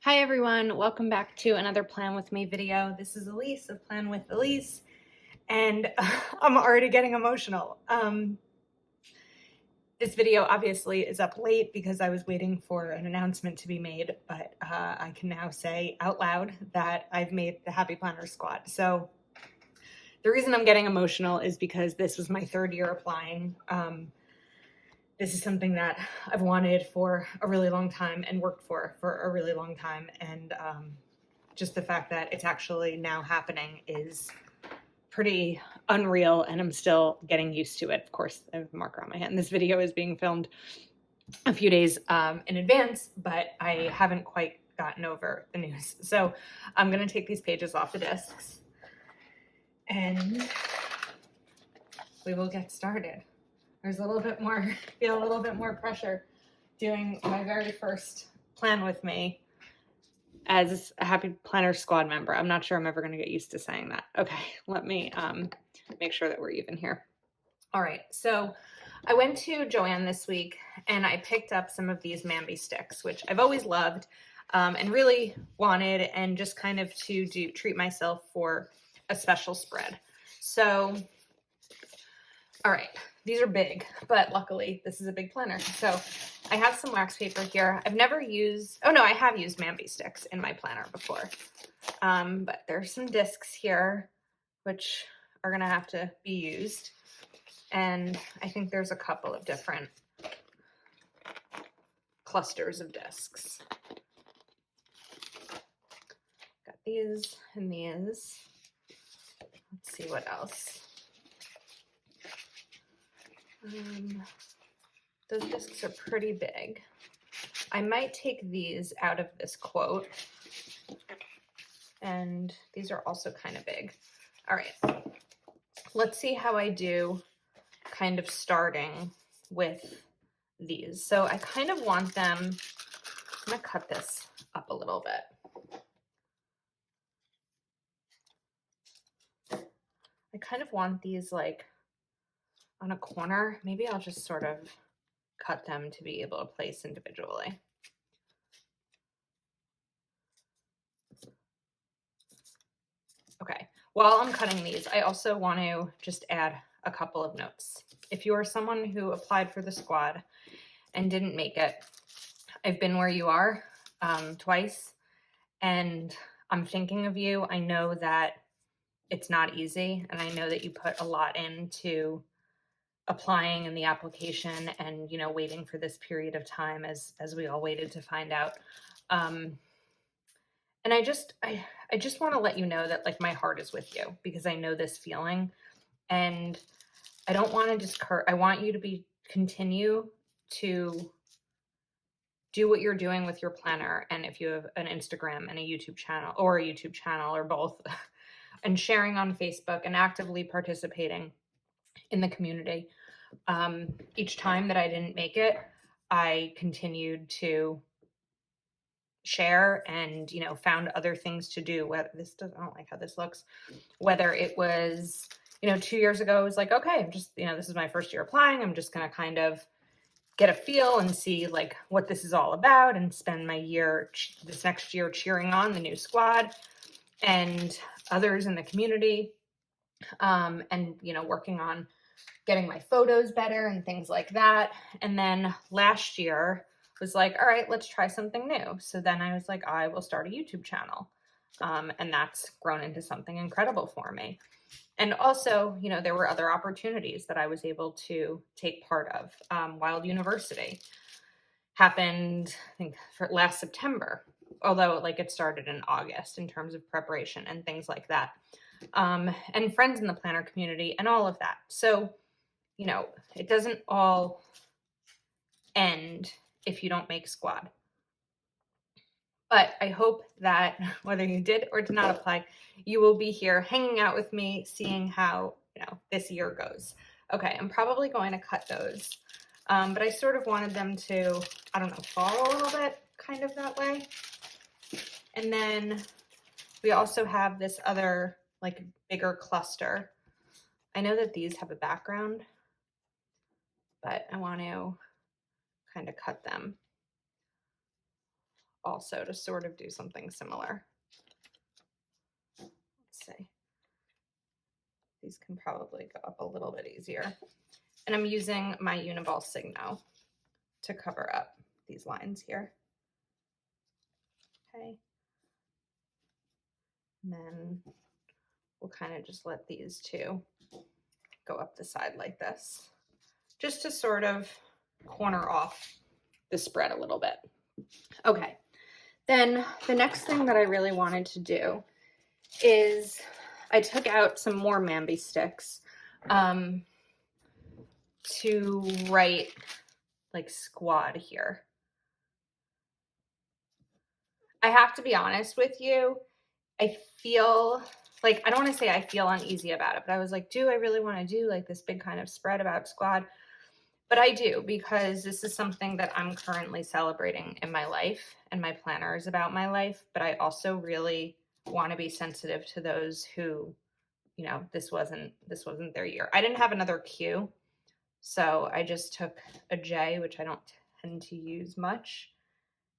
Hi everyone, welcome back to another Plan With Me video. This is Elise of Plan With Elise, and I'm already getting emotional. This video obviously is up late because I was waiting for an announcement to be made, but I can now say out loud that I've made the Happy Planner Squad. So the reason I'm getting emotional is because this was my third year applying. This is something that I've wanted for a really long time and worked for a really long time. And just the fact that it's actually now happening is pretty unreal, and I'm still getting used to it. Of course, I have a marker on my hand. This video is being filmed a few days in advance, but I haven't quite gotten over the news. So I'm going to take these pages off the discs and we will get started. There's a little bit more, feel a little bit more pressure doing my very first Plan With Me as a Happy Planner Squad member. I'm not sure I'm ever going to get used to saying that. Okay, let me make sure that we're even here. All right, so I went to Joann this week and I picked up some of these Mambi sticks, which I've always loved and really wanted, and just kind of to treat myself for a special spread. So, all right, these are big, but luckily this is a big planner. So I have some wax paper here. I've never used, oh no, I have used Mambi sticks in my planner before. But there's some discs here, which are gonna have to be used. And I think there's a couple of different clusters of discs. Got these and these. Let's see what else. Those discs are pretty big. I might take these out of this quote. And these are also kind of big. All right, let's see how I do kind of starting with these. So I kind of want them, I'm gonna cut this up a little bit. I kind of want these like on a corner. Maybe I'll just sort of cut them to be able to place individually. Okay, while I'm cutting these, I also want to just add a couple of notes. If you are someone who applied for the squad and didn't make it, I've been where you are twice, and I'm thinking of you. I know that it's not easy, and I know that you put a lot into applying and the application and, you know, waiting for this period of time as we all waited to find out. And I just want to let you know that like my heart is with you, because I know this feeling, and I don't want to discourage. I want you to continue to do what you're doing with your planner. And if you have an Instagram and a YouTube channel, or both, and sharing on Facebook and actively participating in the community. Each time that I didn't make it, I continued to share and, you know, found other things to do. Whether I don't like how this looks. Whether it was, you know, 2 years ago, it was like, okay, I'm just, you know, this is my first year applying. I'm just going to kind of get a feel and see like what this is all about, and spend my year, this next year, cheering on the new squad and others in the community. And, you know, working on getting my photos better and things like that. And then last year was like, all right, let's try something new. So then I was like, I will start a YouTube channel. And that's grown into something incredible for me. And also, you know, there were other opportunities that I was able to take part of. Wild University happened, I think, for last September, although like it started in August in terms of preparation and things like that. And friends in the planner community and all of that. So, you know, it doesn't all end if you don't make squad. But I hope that whether you did or did not apply, you will be here hanging out with me, seeing how, you know, this year goes. Okay, I'm probably going to cut those. But I sort of wanted them to, I don't know, fall a little bit, kind of that way. And then we also have this other, like, bigger cluster. I know that these have a background, but I want to kind of cut them also to sort of do something similar. Let's see. These can probably go up a little bit easier. And I'm using my Uniball Signo to cover up these lines here. Okay. And then we'll kind of just let these two go up the side like this, just to sort of corner off the spread a little bit. Okay, then the next thing that I really wanted to do is I took out some more Mambi sticks to write like squad here. I have to be honest with you, I feel like, I don't want to say I feel uneasy about it, but I was like, do I really want to do like this big kind of spread about squad? But I do, because this is something that I'm currently celebrating in my life, and my planner is about my life. But I also really want to be sensitive to those who, you know, this wasn't their year. I didn't have another Q, so I just took a J, which I don't tend to use much,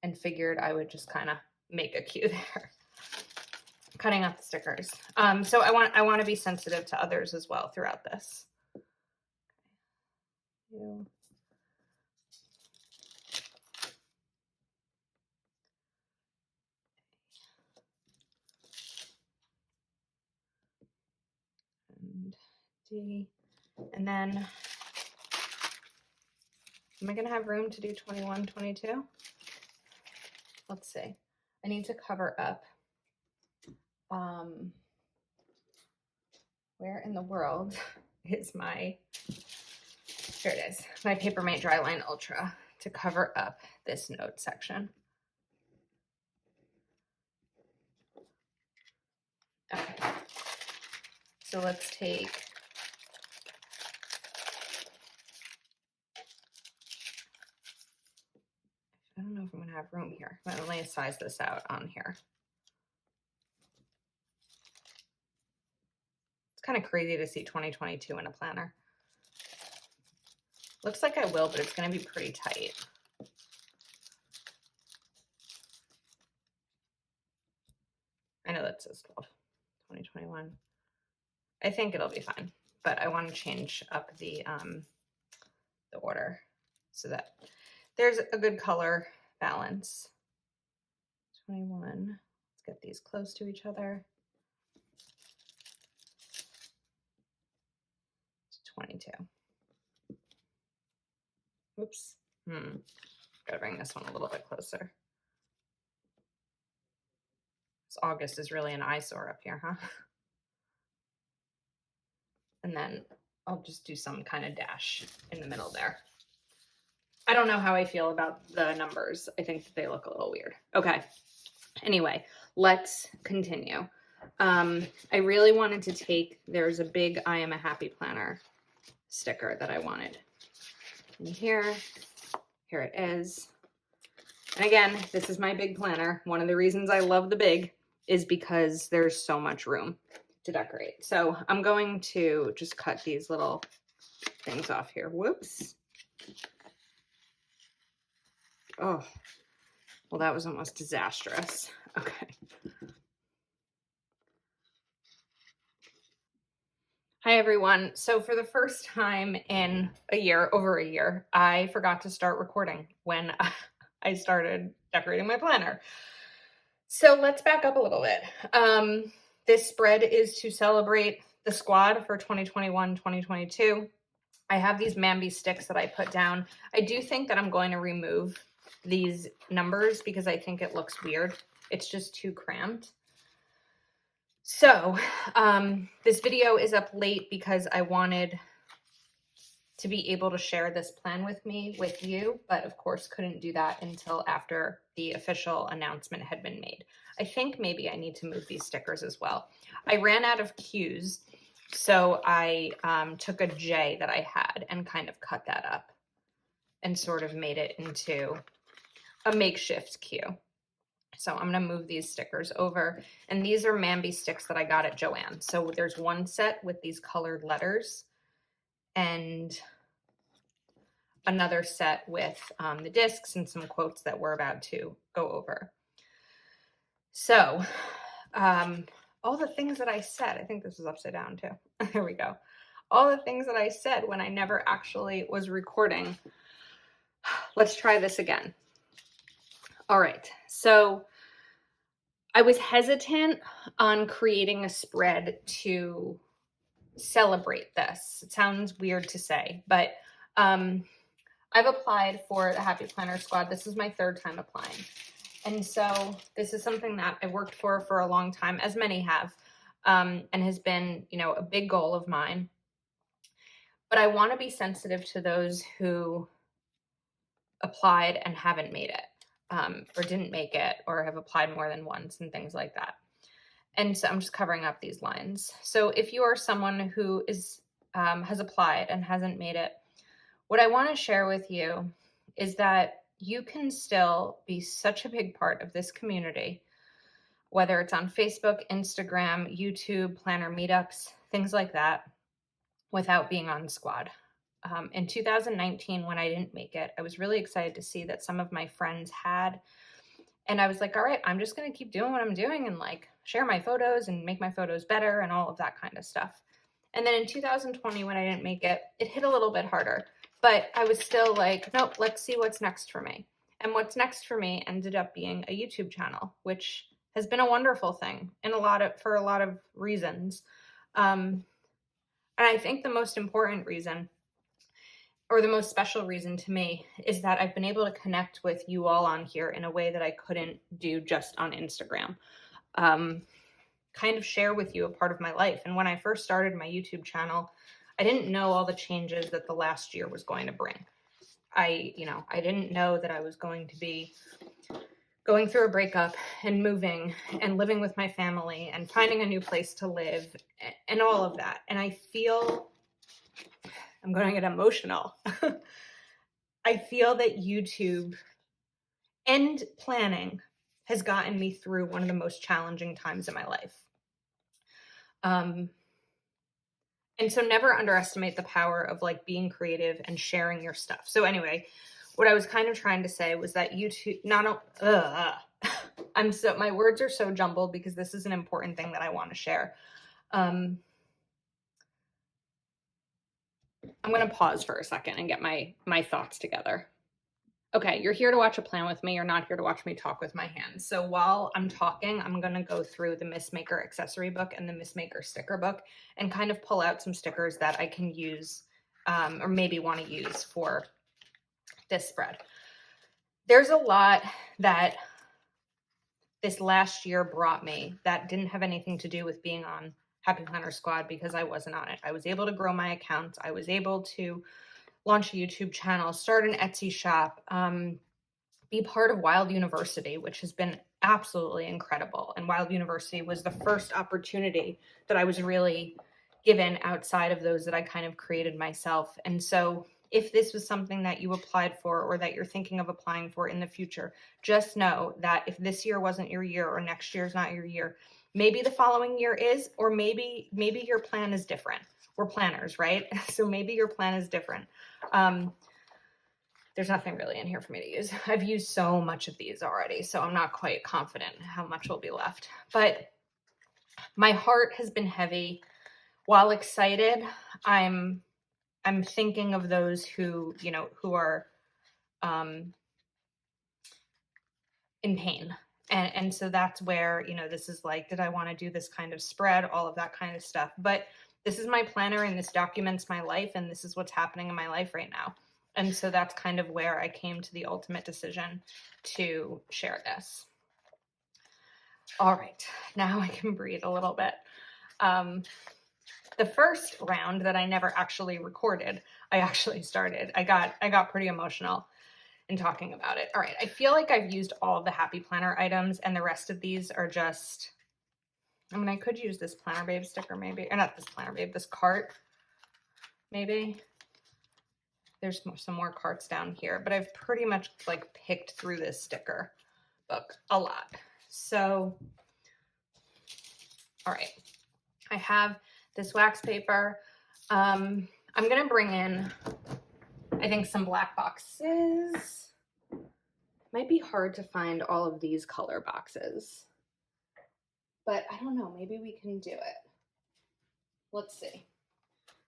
and figured I would just kind of make a Q there. Cutting out the stickers. So I want to be sensitive to others as well throughout this. And D. And then, am I going to have room to do 21, 22? Let's see. I need to cover up. Where in the world is my, here it is, my Papermate Dryline Ultra to cover up this note section. Okay. So let's take, I don't know if I'm going to have room here. I'm going to size this out on here. It's kind of crazy to see 2022 in a planner. Looks like I will, but it's going to be pretty tight. I know that says 12, 2021. I think it'll be fine, but I want to change up the order so that there's a good color balance. 21. Let's get these close to each other. 22. Oops. Gotta bring this one a little bit closer. This August is really an eyesore up here, huh? And then I'll just do some kind of dash in the middle there. I don't know how I feel about the numbers. I think that they look a little weird. Okay. Anyway, let's continue. I really wanted to take, there's a big I Am a Happy Planner sticker that I wanted. And here it is. And again, this is my big planner. One of the reasons I love the big is because there's so much room to decorate. So I'm going to just cut these little things off here. Whoops. Oh, well, that was almost disastrous. Okay. Hi, everyone. So for the first time in over a year, I forgot to start recording when I started decorating my planner. So let's back up a little bit. This spread is to celebrate the squad for 2021, 2022. I have these Mambi sticks that I put down. I do think that I'm going to remove these numbers because I think it looks weird. It's just too cramped. So this video is up late because I wanted to be able to share this plan with you, but of course couldn't do that until after the official announcement had been made. I think maybe I need to move these stickers as well. I ran out of Qs, so I took a J that I had and kind of cut that up and sort of made it into a makeshift Q. So I'm going to move these stickers over. And these are Mambi sticks that I got at Joann. So there's one set with these colored letters. And another set with the discs and some quotes that we're about to go over. So, all the things that I said, I think this is upside down too. There we go. All the things that I said when I never actually was recording. Let's try this again. All right. So I was hesitant on creating a spread to celebrate this. It sounds weird to say, but I've applied for the Happy Planner Squad. This is my third time applying. And so this is something that I worked for a long time, as many have, and has been, a big goal of mine. But I want to be sensitive to those who applied and haven't made it, or didn't make it, or have applied more than once and things like that. And so I'm just covering up these lines. So if you are someone who has applied and hasn't made it, what I want to share with you is that you can still be such a big part of this community, whether it's on Facebook, Instagram, YouTube, planner meetups, things like that, without being on the squad. In 2019, when I didn't make it, I was really excited to see that some of my friends had. And I was like, all right, I'm just going to keep doing what I'm doing and like share my photos and make my photos better and all of that kind of stuff. And then in 2020, when I didn't make it, it hit a little bit harder. But I was still like, nope, let's see what's next for me. And what's next for me ended up being a YouTube channel, which has been a wonderful thing for a lot of reasons. And I think the most important reason, or the most special reason to me, is that I've been able to connect with you all on here in a way that I couldn't do just on Instagram. Kind of share with you a part of my life. And when I first started my YouTube channel, I didn't know all the changes that the last year was going to bring. I didn't know that I was going to be going through a breakup and moving and living with my family and finding a new place to live and all of that. And I feel, I'm going to get emotional. I feel that YouTube and planning has gotten me through one of the most challenging times in my life. And so never underestimate the power of like being creative and sharing your stuff. So anyway, what I was kind of trying to say was that YouTube, my words are so jumbled because this is an important thing that I want to share. I'm going to pause for a second and get my thoughts together. Okay, you're here to watch a plan with me. You're not here to watch me talk with my hands. So while I'm talking, I'm going to go through the Mistmaker accessory book and the Mistmaker sticker book and kind of pull out some stickers that I can use or maybe want to use for this spread. There's a lot that this last year brought me that didn't have anything to do with being on Happy Planner Squad because I wasn't on it. I was able to grow my accounts. I was able to launch a YouTube channel, start an Etsy shop, be part of Wild University, which has been absolutely incredible. And Wild University was the first opportunity that I was really given outside of those that I kind of created myself. And so if this was something that you applied for or that you're thinking of applying for in the future, just know that if this year wasn't your year or next year's not your year, maybe the following year is, or maybe your plan is different. We're planners, right? So maybe your plan is different. There's nothing really in here for me to use. I've used so much of these already, so I'm not quite confident how much will be left. But my heart has been heavy. While excited, I'm thinking of those who are in pain. And so that's where, this is like, did I want to do this kind of spread, all of that kind of stuff. But this is my planner and this documents my life and this is what's happening in my life right now. And so that's kind of where I came to the ultimate decision to share this. All right, now I can breathe a little bit. The first round that I never actually recorded, I actually started. I got pretty emotional in talking about it. All right, I feel like I've used all of the Happy Planner items and the rest of these are just, I could use this Planner Babe sticker maybe, or not this Planner Babe, this cart maybe. There's some more carts down here, but I've pretty much like picked through this sticker book a lot. So, all right, I have this wax paper. I'm going to bring in I think some black boxes. Might be hard to find all of these color boxes, but I don't know, maybe we can do it. Let's see.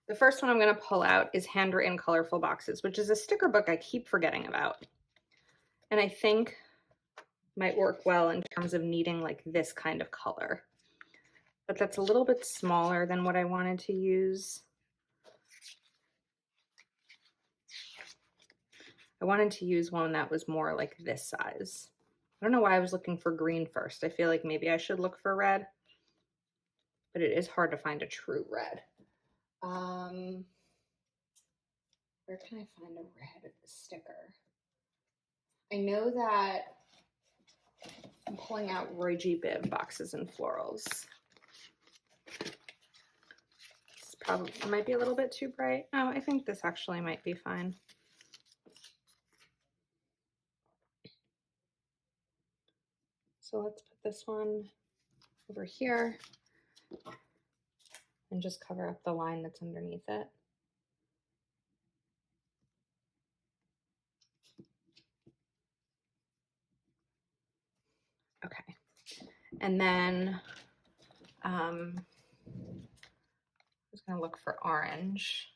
The first one I'm going to pull out is Handwritten Colorful Boxes, which is a sticker book I keep forgetting about. And I think might work well in terms of needing like this kind of color. But that's a little bit smaller than what I wanted to use. I wanted to use one that was more like this size. I don't know why I was looking for green first. I feel like maybe I should look for red, but it is hard to find a true red. Where can I find a red sticker? I know that I'm pulling out Roy G. Biv Boxes and Florals. This probably might be a little bit too bright. Oh, I think this actually might be fine. So let's put this one over here and just cover up the line that's underneath it. Okay, and then I'm just gonna look for orange.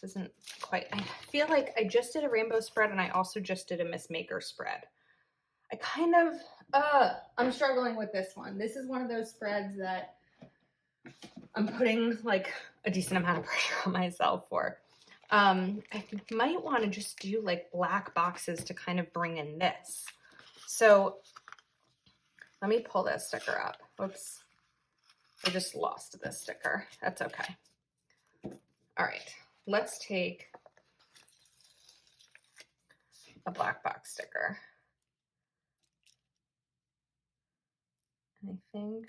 This isn't quite, I feel like I just did a rainbow spread and I also just did a Miss Maker spread. I kind of, I'm struggling with this one. This is one of those spreads that I'm putting like a decent amount of pressure on myself for. I might want to just do like black boxes to kind of bring in this. So let me pull this sticker up. Oops. I just lost this sticker. That's okay. All right. Let's take a black box sticker. And I think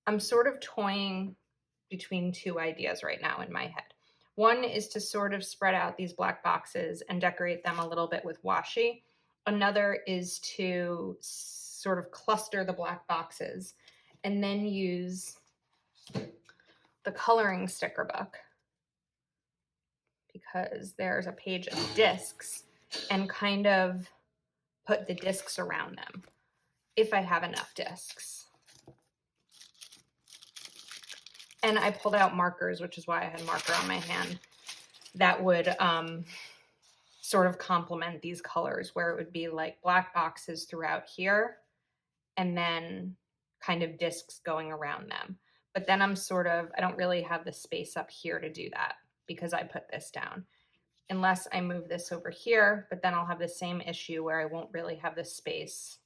I'm sort of toying between two ideas right now in my head. One is to sort of spread out these black boxes and decorate them a little bit with washi. Another is to sort of cluster the black boxes and then use the coloring sticker book, because there's a page of discs, and kind of put the discs around them if I have enough discs. And I pulled out markers, which is why I had marker on my hand, that would sort of complement these colors, where it would be like black boxes throughout here and then kind of discs going around them. But then I'm sort of, I don't really have the space up here to do that because I put this down. Unless I move this over here, but then I'll have the same issue where I won't really have the space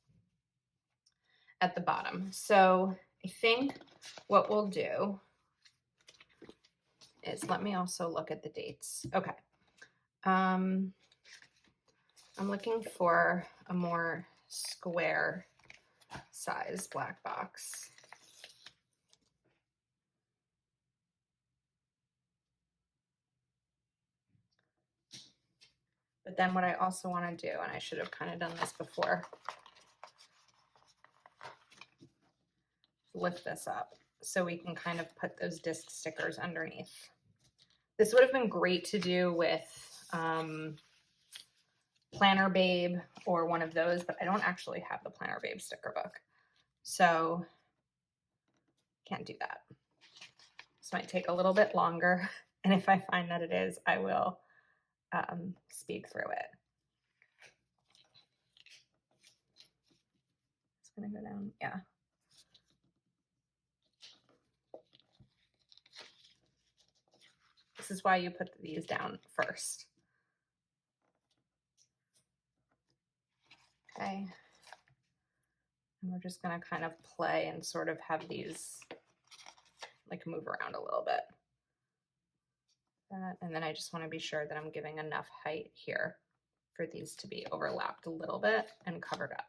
at the bottom. So I think what we'll do is, let me also look at the dates. Okay. I'm looking for a more square size black box. But then what I also want to do, and I should have kind of done this before, lift this up so we can kind of put those disc stickers underneath. This would have been great to do with Planner Babe or one of those, but I don't actually have the Planner Babe sticker book, so can't do that. This might take a little bit longer, and if I find that it is, I will speak through it. It's gonna go down, yeah. This is why you put these down first. Okay. And we're just gonna kind of play and sort of have these like move around a little bit. And then I just want to be sure that I'm giving enough height here for these to be overlapped a little bit and covered up.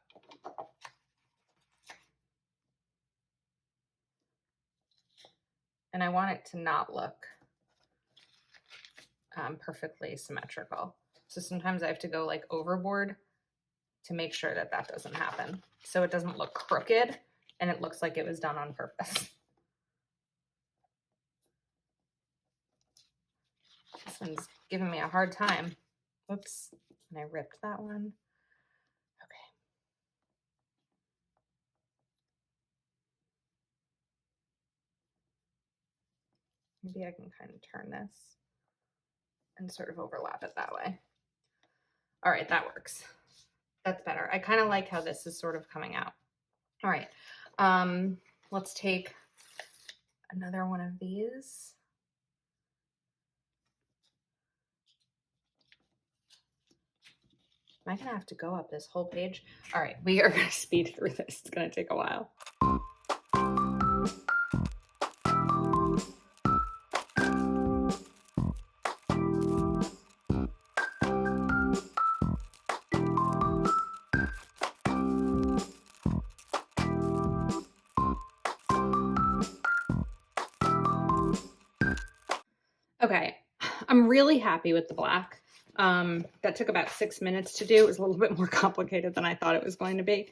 And I want it to not look perfectly symmetrical. So sometimes I have to go like overboard to make sure that that doesn't happen. So it doesn't look crooked and it looks like it was done on purpose. This one's giving me a hard time. Whoops. And I ripped that one. Okay. Maybe I can kind of turn this and sort of overlap it that way. All right, that works. That's better. I kind of like how this is sort of coming out. All right. Let's take another one of these. Am I gonna have to go up this whole page? All right, we are gonna speed through this. It's gonna take a while. Okay, I'm really happy with the black. That took about 6 minutes to do. It was a little bit more complicated than I thought it was going to be.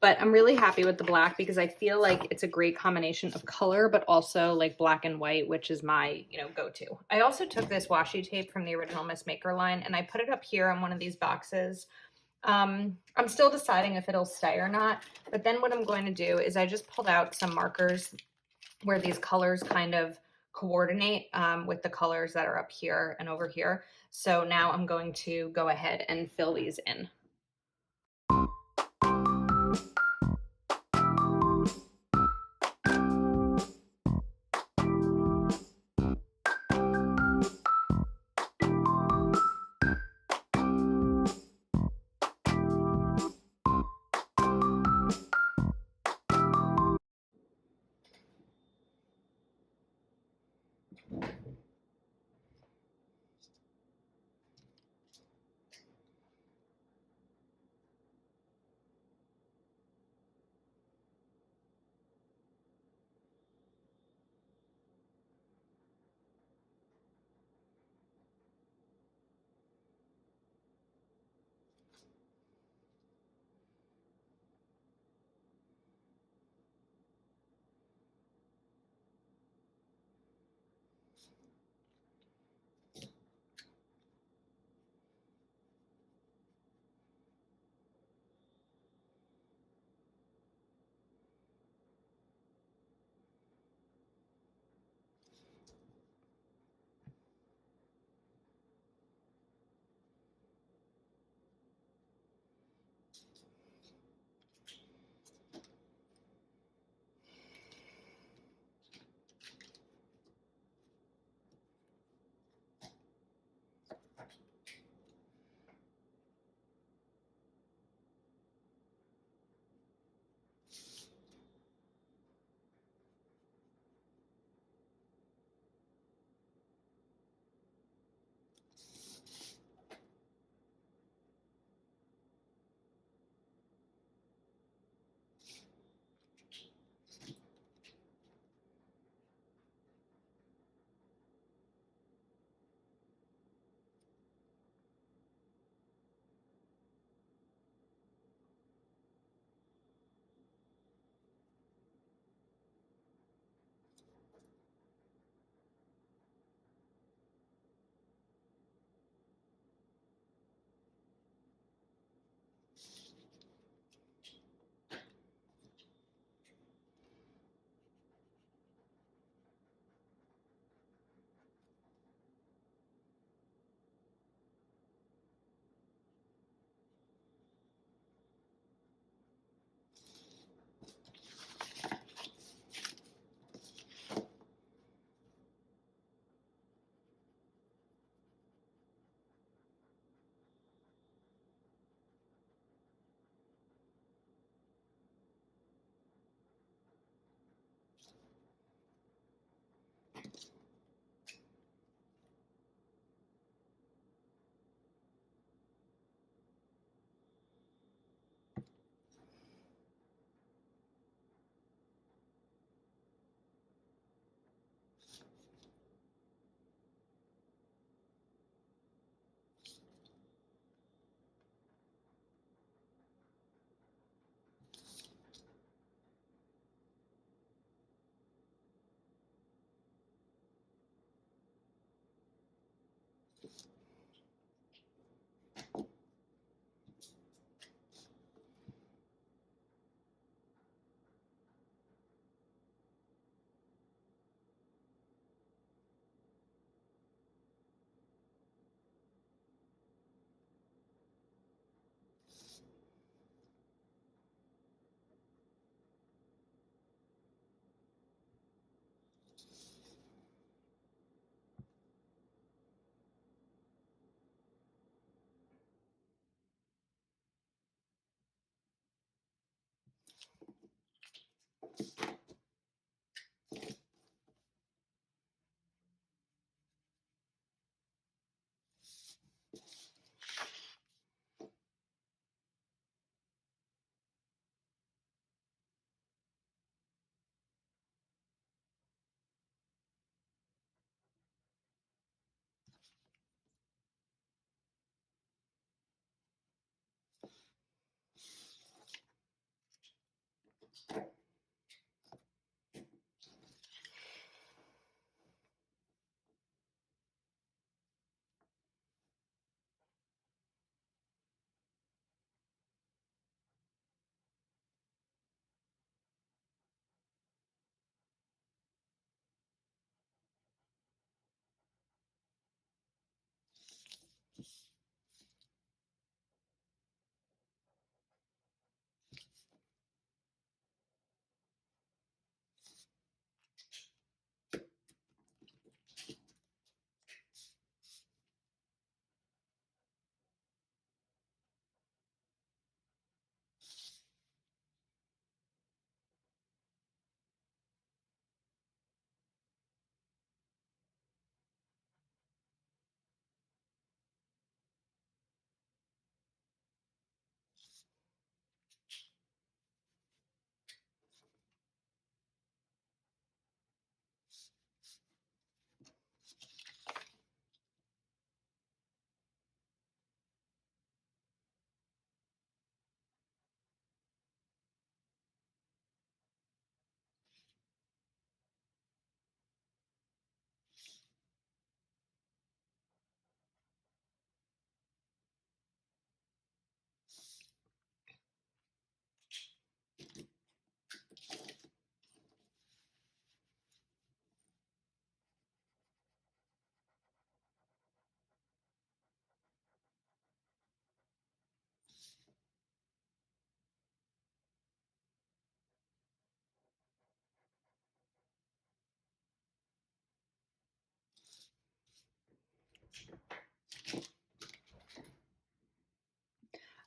But I'm really happy with the black because I feel like it's a great combination of color, but also like black and white, which is my, go-to. I also took this washi tape from the original Miss Maker line and I put it up here on one of these boxes. I'm still deciding if it'll stay or not, but then what I'm going to do is I just pulled out some markers where these colors kind of coordinate with the colors that are up here and over here. So now I'm going to go ahead and fill these in.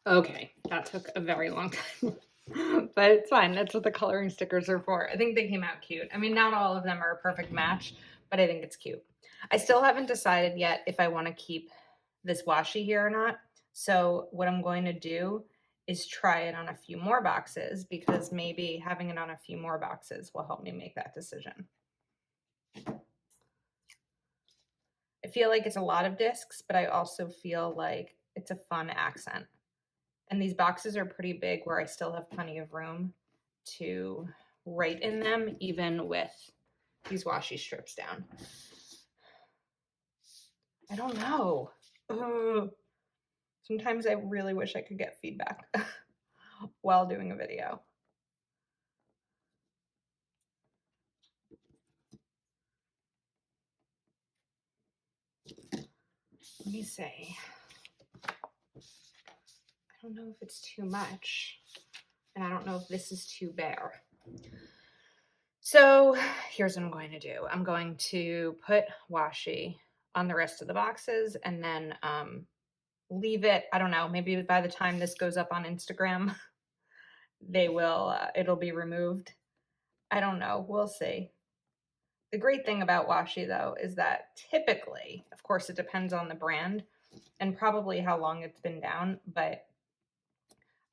Okay, that took a very long time. But it's fine. That's what the coloring stickers are for. I think they came out cute. I mean, not all of them are a perfect match, but I think it's cute. I still haven't decided yet if I want to keep this washi here or not. So what I'm going to do is try it on a few more boxes, because maybe having it on a few more boxes will help me make that decision. I feel like it's a lot of discs, but I also feel like it's a fun accent. And these boxes are pretty big, where I still have plenty of room to write in them, even with these washi strips down. I don't know. Ugh. Sometimes I really wish I could get feedback while doing a video. Let me see. I don't know if it's too much, and I don't know if this is too bare. So here's what I'm going to do. I'm going to put washi on the rest of the boxes, and then leave it, I don't know, maybe by the time this goes up on Instagram, it'll be removed. I don't know, we'll see. The great thing about washi, though, is that typically, of course, it depends on the brand and probably how long it's been down, but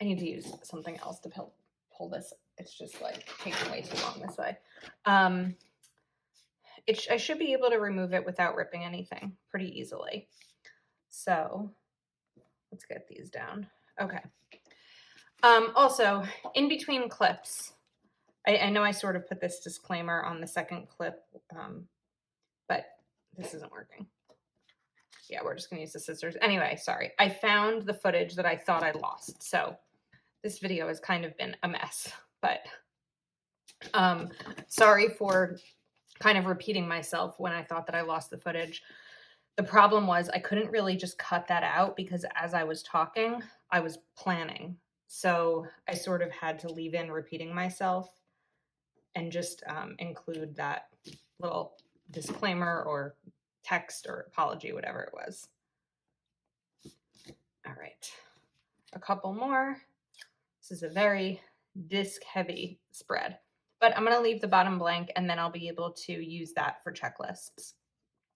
I need to use something else to pull this. It's just like taking way too long this way. I should be able to remove it without ripping anything pretty easily. So let's get these down. Okay. Also, in between clips, I know I sort of put this disclaimer on the second clip, but this isn't working. Yeah, we're just going to use the scissors. Anyway, sorry. I found the footage that I thought I lost. So this video has kind of been a mess, but sorry for kind of repeating myself when I thought that I lost the footage. The problem was I couldn't really just cut that out, because as I was talking, I was planning. So I sort of had to leave in repeating myself and just include that little disclaimer or text or apology, whatever it was. All right, a couple more. This is a very disc heavy spread, but I'm going to leave the bottom blank, and then I'll be able to use that for checklists.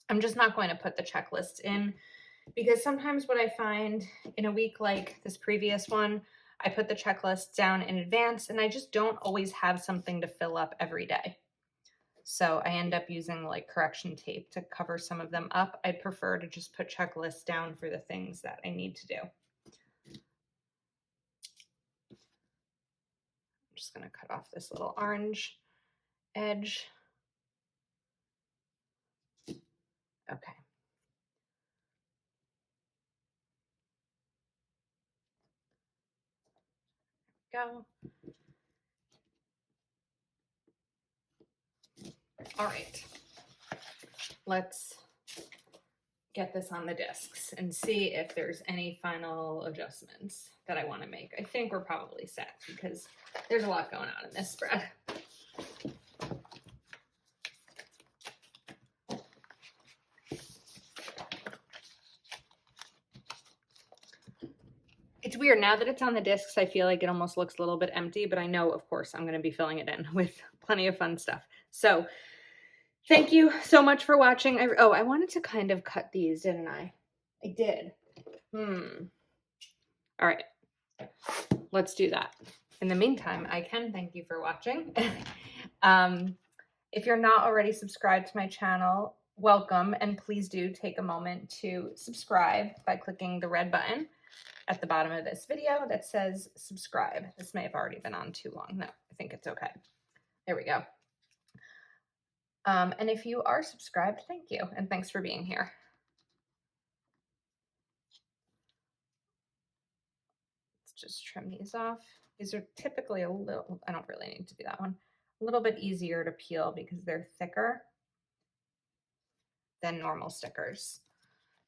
I'm just not going to put the checklists in, because sometimes what I find in a week like this previous one, I put the checklist down in advance, and I just don't always have something to fill up every day. So I end up using like correction tape to cover some of them up. I'd prefer to just put checklists down for the things that I need to do. I'm just going to cut off this little orange edge. Okay. Go. All right. Let's get this on the discs and see if there's any final adjustments that I want to make. I think we're probably set, because there's a lot going on in this spread. It's weird, now that it's on the discs, I feel like it almost looks a little bit empty, but I know, of course, I'm going to be filling it in with plenty of fun stuff. So thank you so much for watching. I wanted to kind of cut these, didn't I? I did. All right, let's do that. In the meantime, I can thank you for watching. If you're not already subscribed to my channel, welcome, and please do take a moment to subscribe by clicking the red button at the bottom of this video that says subscribe. This may have already been on too long. No, I think it's okay. There we go. And if you are subscribed, thank you, and thanks for being here. Let's just trim these off. These are typically a little, I don't really need to do that one, a little bit easier to peel because they're thicker than normal stickers.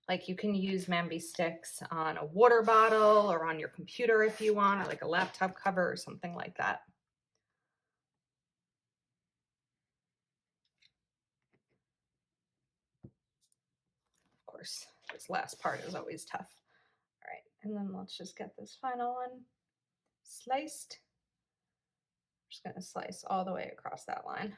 Like you can use Mambi sticks on a water bottle or on your computer if you want, or like a laptop cover or something like that. Of course, This last part is always tough. All right, and then let's just get this final one sliced. I'm just going to slice all the way across that line.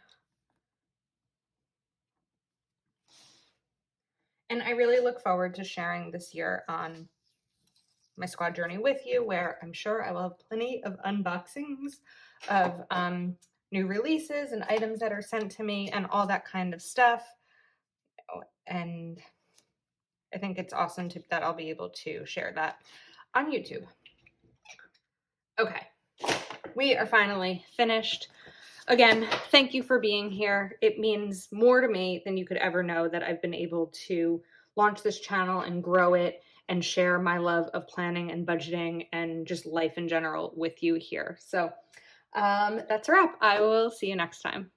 And I really look forward to sharing this year on my squad journey with you, where I'm sure I will have plenty of unboxings of new releases and items that are sent to me and all that kind of stuff. And I think it's awesome that I'll be able to share that on YouTube. Okay, we are finally finished. Again, thank you for being here. It means more to me than you could ever know that I've been able to launch this channel and grow it and share my love of planning and budgeting and just life in general with you here. So that's a wrap. I will see you next time.